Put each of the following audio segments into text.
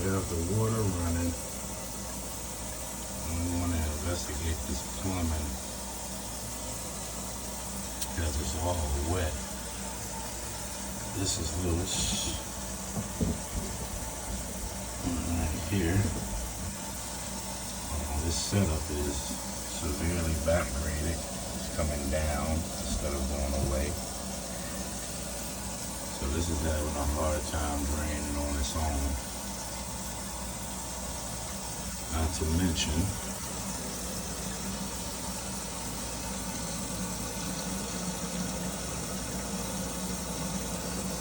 there's the water running. And we want to investigate this plumbing because it's all wet. This is loose. Right here. This setup is severely backgraded. It's coming down instead of going away. So this is having a hard time draining on its own. Not to mention,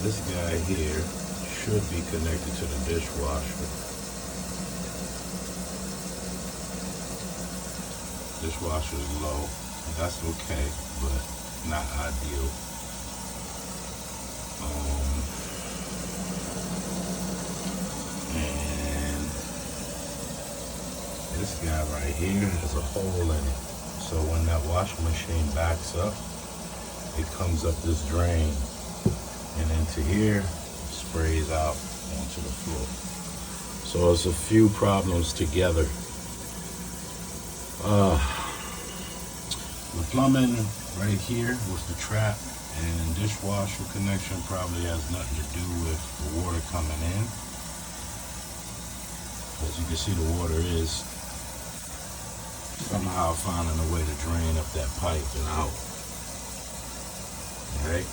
this guy here should be connected to the dishwasher. Dishwasher is low. That's okay, but not ideal. And this guy right here has a hole in it. So when that washing machine backs up, it comes up this drain and into here, sprays out onto the floor. So it's a few problems together. The plumbing right here was the trap, and dishwasher connection probably has nothing to do with the water coming in. As you can see, the water is somehow finding a way to drain up that pipe and out. Alright?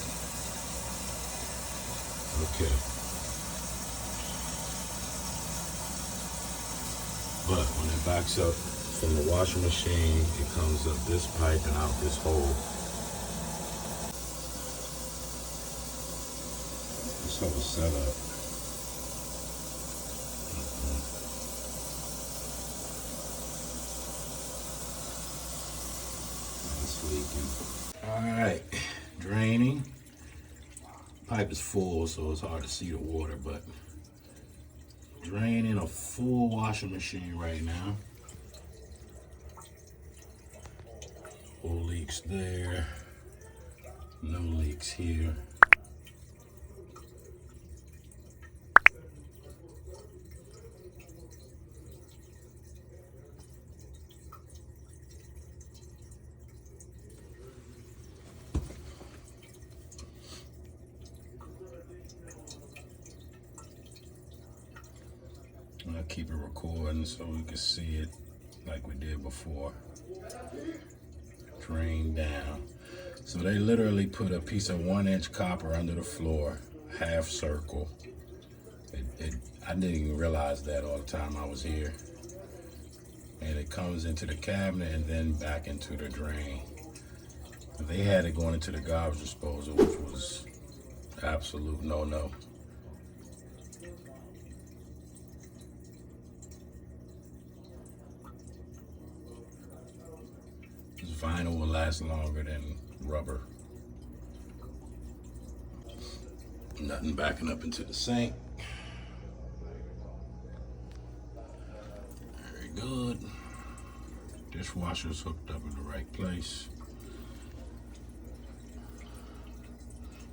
Okay. But when it backs up from the washing machine, it comes up this pipe and out this hole. This whole setup. It's leaking. Alright, draining. Pipe is full, so it's hard to see the water, but draining a full washing machine right now. Full leaks there, no leaks here. I'll keep it recording so we can see it like we did before. Drain down. So they literally put a piece of 1-inch copper under the floor, half circle. I didn't even realize that all the time I was here. And it comes into the cabinet and then back into the drain. They had it going into the garbage disposal, which was absolute no-no. Vinyl will last longer than rubber. Nothing backing up into the sink. Very good. Dishwasher's hooked up in the right place.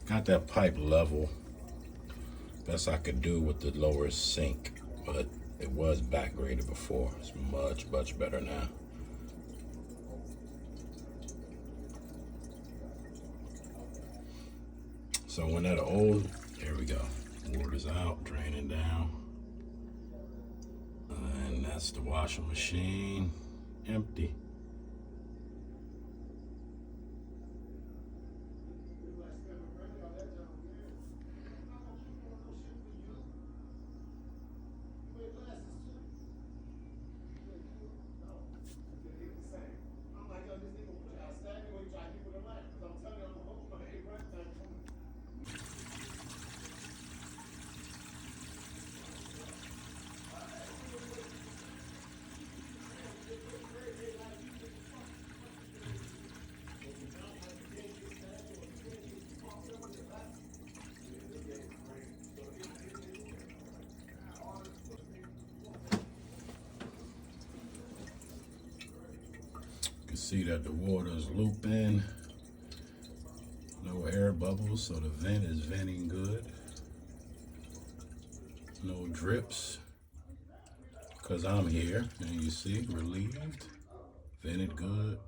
Got that pipe level. Best I could do with the lower sink, but it was backgraded before. It's much, much better now. So when that old, there we go, water's out, draining down. And that's the washing machine, empty. See that the water is looping, no air bubbles, so the vent is venting good, no drips. because I'm here. And you see, relieved, vented good.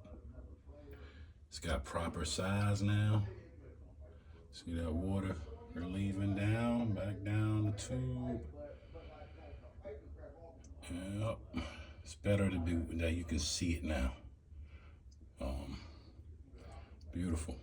It's got proper size now. See that water relieving down, back down the tube. Yep. It's better to be that you can see it now. Beautiful.